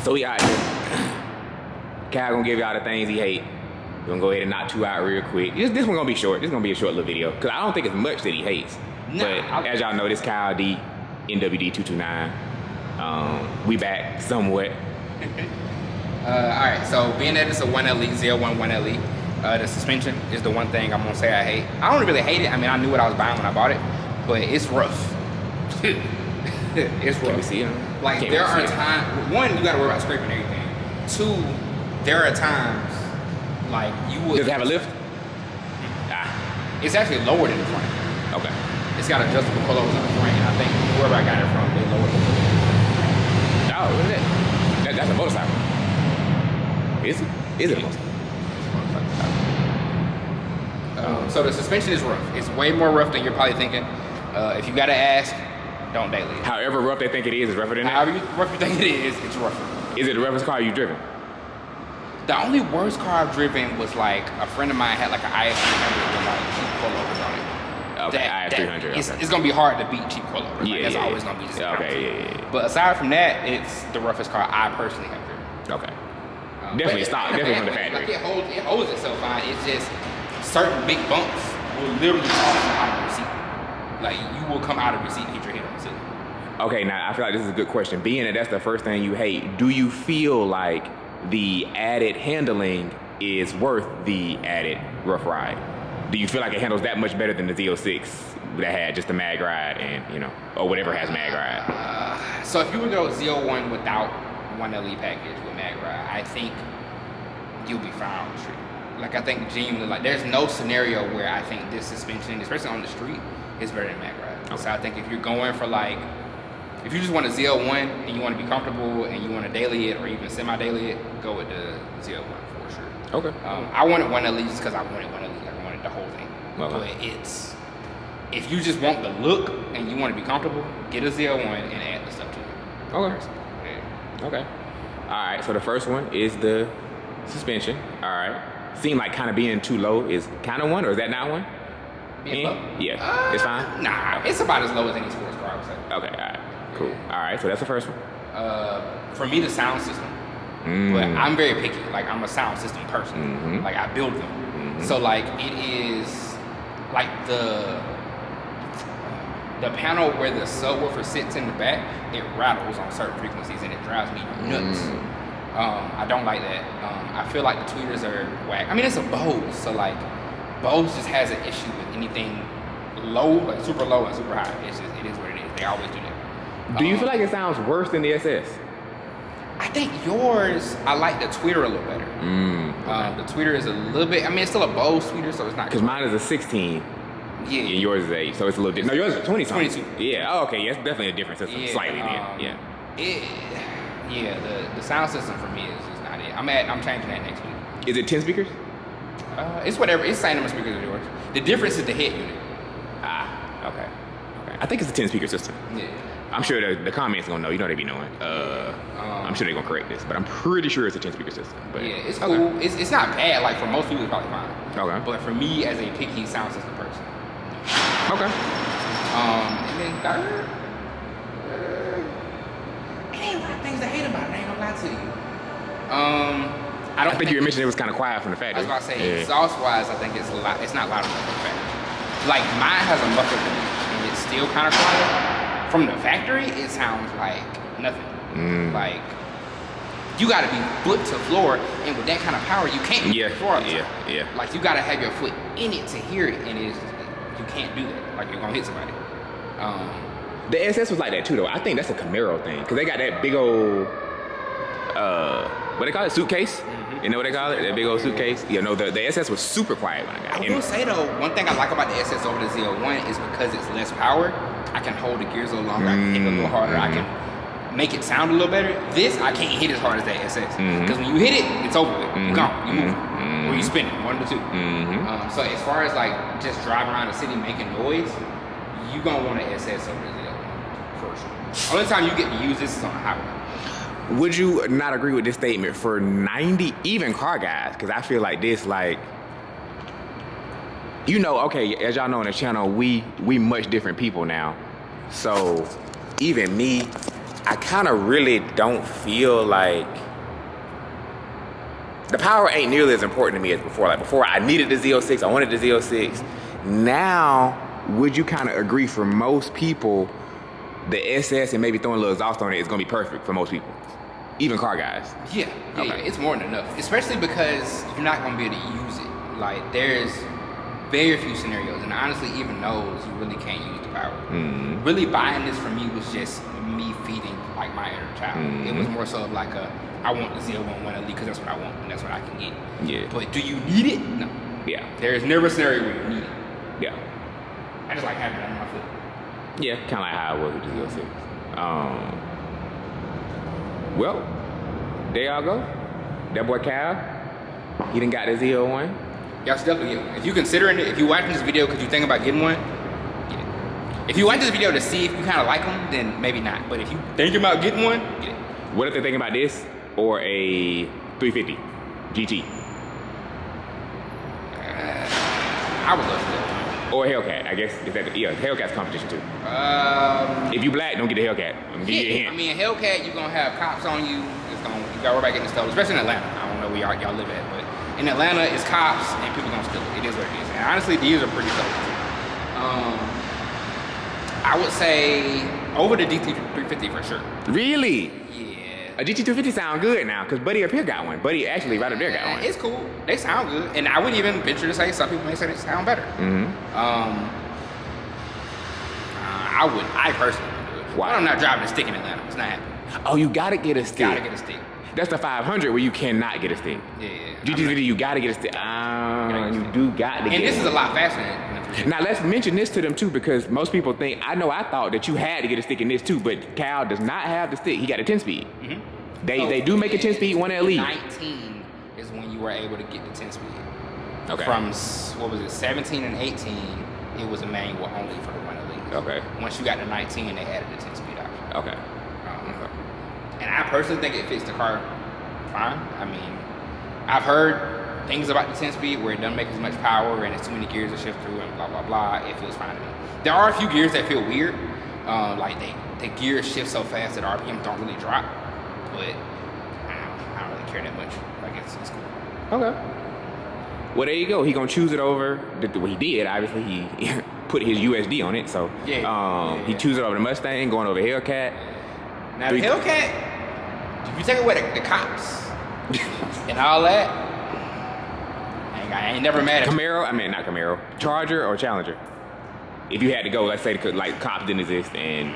So we out here. Cal gonna give y'all the things he hate. We're gonna go ahead and knock 2 out real quick. This one gonna be short. This gonna be a short little video. Cause I don't think it's much that he hates. But as y'all know, this Kyle D, NWD 229. We back somewhat. Alright, so being that it's a 1LE, ZL1 1LE, the suspension is the one thing I'm gonna say I hate. I don't really hate it. I mean, I knew what I was buying when I bought it, but it's rough. It's rough. Can we see him? Like, there are times, one, you gotta worry about scraping everything. Two, there are times, like, you would. Does it have a lift? It's actually lower than the front. Okay. It's got adjustable coilovers on the front, and I think wherever I got it from, they lowered it. Oh, what is that? That's a motorcycle. Is it? Is it a motorcycle? So the suspension is rough. It's way more rough than you're probably thinking. If you gotta ask, don't daily it. However rough they think it is rougher than that? However rough you think it is, it's rougher. Is it the roughest car you've driven? The only worst car I've driven was like, a friend of mine had like an IS300 with like cheap coilovers on it. Okay, IS300. It's gonna be hard to beat cheap coilovers. Yeah, that's always gonna be just okay, yeah. But aside from that, it's the roughest car I personally have driven. Okay. Definitely stock, definitely from the factory. Like it holds itself fine. It's just certain big bumps will literally toss you out of your seat. Like, you will come out of your seat and hit your head on the seat. Okay, now I feel like this is a good question. Being that that's the first thing you hate, do you feel like the added handling is worth the added rough ride? Do you feel like it handles that much better than the ZL6 that had just the mag ride and, you know, or whatever has mag ride? So if you were to go ZL1 without 1LE package with mag ride, I think you'll be fine on the street. Like, I think genuinely, like, there's no scenario where I think this suspension, especially on the street, is better than mag ride. Okay. So I think if you're going for like, if you just want a ZL1 and you want to be comfortable and you want to daily it or even semi-daily it, go with the ZL1 for sure. Okay. I wanted 1LE just because I wanted 1LE, like I wanted the whole thing. Okay. But it's, if you just want the look and you want to be comfortable, get a ZL1 and add the stuff to it. Okay. Yeah. Okay. All right, so the first one is the suspension. All right. Seem like kind of being too low is kind of one, or is that not one? Being low? Yeah, it's fine? Nah, it's about as low as any sports car, I would say. Okay, all right, cool. All right, so that's the first one. For me, the sound system. But I'm very picky. Like, I'm a sound system person. Like, I build them. So, like, it is, like, the panel where the subwoofer sits in the back, it rattles on certain frequencies and it drives me nuts. I don't like that. I feel like the tweeters are whack. I mean, it's a Bose, so like, Bose just has an issue with anything low, like super low and super high. It is what it is. They always do that. Do you feel like it sounds worse than the SS? I think yours, I like the tweeter a little better. Okay. The tweeter is a little bit, I mean, it's still a Bose tweeter, so it's not. Because mine is a 16. Yeah. And yours is 8, so it's a little different. No, yours is 20 something. 22. Yeah, oh, okay, yeah, it's definitely a different system, slightly then, The sound system for me is just not it. I'm changing that next week. Is it 10 speakers? It's whatever, it's the same number of speakers as yours. The difference is the head unit. Okay. I think it's a 10 speaker system. Yeah. I'm sure the comments gonna know, you know they be knowing. I'm sure they're gonna correct this, but I'm pretty sure it's a 10 speaker system. But yeah, it's cool. It's not bad, like for most people it's probably fine. Okay. But for me as a picky sound system person. Okay. And then third, it ain't a lot of things to hate about it, I ain't gonna lie to you. I think you mentioned it was kind of quiet from the factory. I was about to say, exhaust wise, I think it's not loud enough from the factory. Like, mine has a muffler and it's still kind of quiet. From the factory, it sounds like nothing. Like, you gotta be foot to floor, and with that kind of power, you can't be floor up. Yeah. Like, you gotta have your foot in it to hear it, and you can't do that. Like, you're gonna hit somebody. The SS was like that too, though. I think that's a Camaro thing, because they got that big old, what they call it, suitcase? You know what they call it? That big old suitcase? You know, the SS was super quiet when I got it. I will say though, one thing I like about the SS over the ZL1 is because it's less power, I can hold the gears a little longer, I can hit it a little harder, I can make it sound a little better. This, I can't hit as hard as that SS. Because when you hit it, it's over with. You're gone, you move. Or you spin it, one of the two. So as far as like just driving around the city making noise, you're gonna want an SS over the ZL1, for sure. Only time you get to use this is on the highway. Would you not agree with this statement for 90, even car guys? Because I feel like this, like, you know, okay, as y'all know on the channel, we much different people now. So even me, I kind of really don't feel like the power ain't nearly as important to me as before. Like before, I needed the Z06, I wanted the Z06. Now, would you kind of agree for most people, the SS and maybe throwing a little exhaust on it is gonna be perfect for most people, even car guys? Yeah, it's more than enough. Especially because you're not gonna be able to use it. Like there's very few scenarios, and honestly, even those you really can't use the power. Mm-hmm. Really, buying this for me was just me feeding like my inner child. Mm-hmm. It was more so of like I want the ZL1 Elite because that's what I want and that's what I can get. Yeah. But do you need it? No. Yeah. There is never a scenario where you need it. Yeah. I just like having it on my foot. Yeah, kind of like how I was with the Z06. Well, there y'all go. That boy Cal, he done got the ZL1. Y'all should definitely get one. If you're considering it, if you're watching this video because you think about getting one, get it. If you watch this video to see if you kind of like them, then maybe not. But if you thinking about getting one, get it. What if they're thinking about this or a 350 GT? I would love that. Or a Hellcat, I guess. Is that Hellcat's competition too. If you black, don't get the Hellcat. I'm gonna give you a hint. I mean, a Hellcat, you're gonna have cops on you. You gotta worry about getting stolen, especially in Atlanta. I don't know where y'all live at, but in Atlanta, it's cops and people gonna steal it. It is what it is. And honestly, these are pretty dope. I would say over the GT350 for sure. Really? Yeah. A GT350 sound good now, because Buddy up here got one. Buddy actually right up there got one. It's cool. They sound good. And I wouldn't even venture to say some people may say they sound better. Mm-hmm. I personally would do it. Why? But I'm not driving a stick in Atlanta. It's not happening. Oh, you gotta get a stick. Gotta get a stick. That's the 500 where you cannot get a stick. Yeah. GT350, you gotta get a stick. You do got to get And this one. is a lot faster than the 350. Now let's mention this to them too, because most people think, I thought that you had to get a stick in this too, but Cal does not have the stick. He got a 10-speed. Mm-hmm. They do make a 10-speed one LE. 19 is when you were able to get the 10-speed. Okay. From, 17 and 18, it was a manual only for the 1 LE. Okay. Once you got to 19, they added the 10-speed option. Okay. And I personally think it fits the car fine. I mean, I've heard things about the 10-speed where it doesn't make as much power and it's too many gears to shift through and blah, blah, blah. It feels fine to me. There are a few gears that feel weird. Like the gears shift so fast that RPM don't really drop. But I don't really care that much. Like it's cool. Okay. Well, there you go. He gonna choose it over. Well, he did. Obviously, he put his USD on it. So he choose it over the Mustang, going over Hellcat. Now the Hellcat, if you take away the cops and all that, I ain't never mad at Camaro. I mean, not Camaro. Charger or Challenger. If you had to go, let's say like cops didn't exist and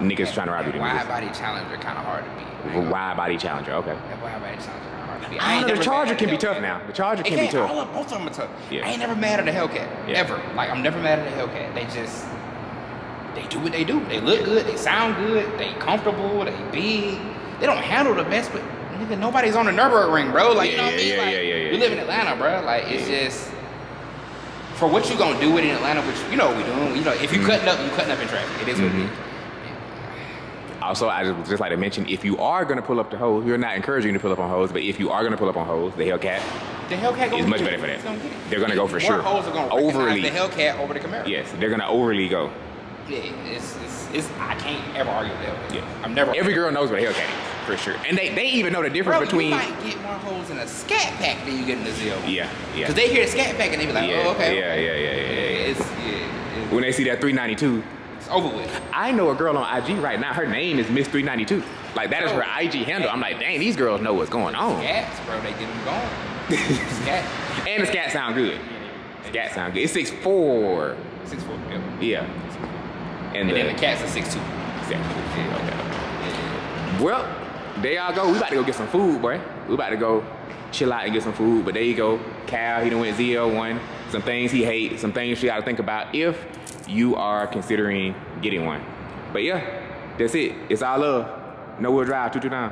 niggas trying to rob you. Wide body Challenger kind of hard to beat. Wide body Challenger. Okay. That wide body Challenger kind of hard to beat. I know the Charger can be tough now. The Charger can be tough. Both of them are tough. Yeah. I ain't never mad at the Hellcat ever. Like I'm never mad at the Hellcat. They do what they do. They look good. They sound good. They comfortable. They big. They don't handle the best, but nigga, nobody's on the Nürburgring, bro. Like you know what I mean? Like we live in Atlanta, bro. Like it's just for what you gonna do with it in Atlanta, which you know what we doing. You know, if you cutting up, you cutting up in traffic. It is what it is. Also, I just like to mention, if you are gonna pull up the hose, we're not encouraging you to pull up on hose, but if you are gonna pull up on hose, the Hellcat is much better for that. They're gonna go for sure. More hoes are gonna recognize the Hellcat over the Camaro. Yes, they're gonna overly go. Yeah, it's I can't ever argue with that. Yeah, I'm never. Every girl knows what a Hellcat is for sure, and they even know the difference between. You might get more hoes in a Scat Pack than you get in the ZL1. Yeah. Because they hear the Scat Pack and they be like, oh, okay. Yeah. When they see that 392. It's over with. I know a girl on IG right now. Her name is Miss 392. Like that is her IG handle. I'm like, dang, these girls know what's going on. Scats, bro, they get them going. Scat. And the scat sound good. Scat sound good. It's 6'4". 6'4", yeah. And then the cat's a 6'2". Exactly. Okay. Well, there y'all go. We about to go get some food, boy. We about to go chill out and get some food. But there you go. Cal, he done went ZL1. Some things he hates. Some things you got to think about if you are considering getting one. But yeah, that's it. It's all love. No wheel drive 229.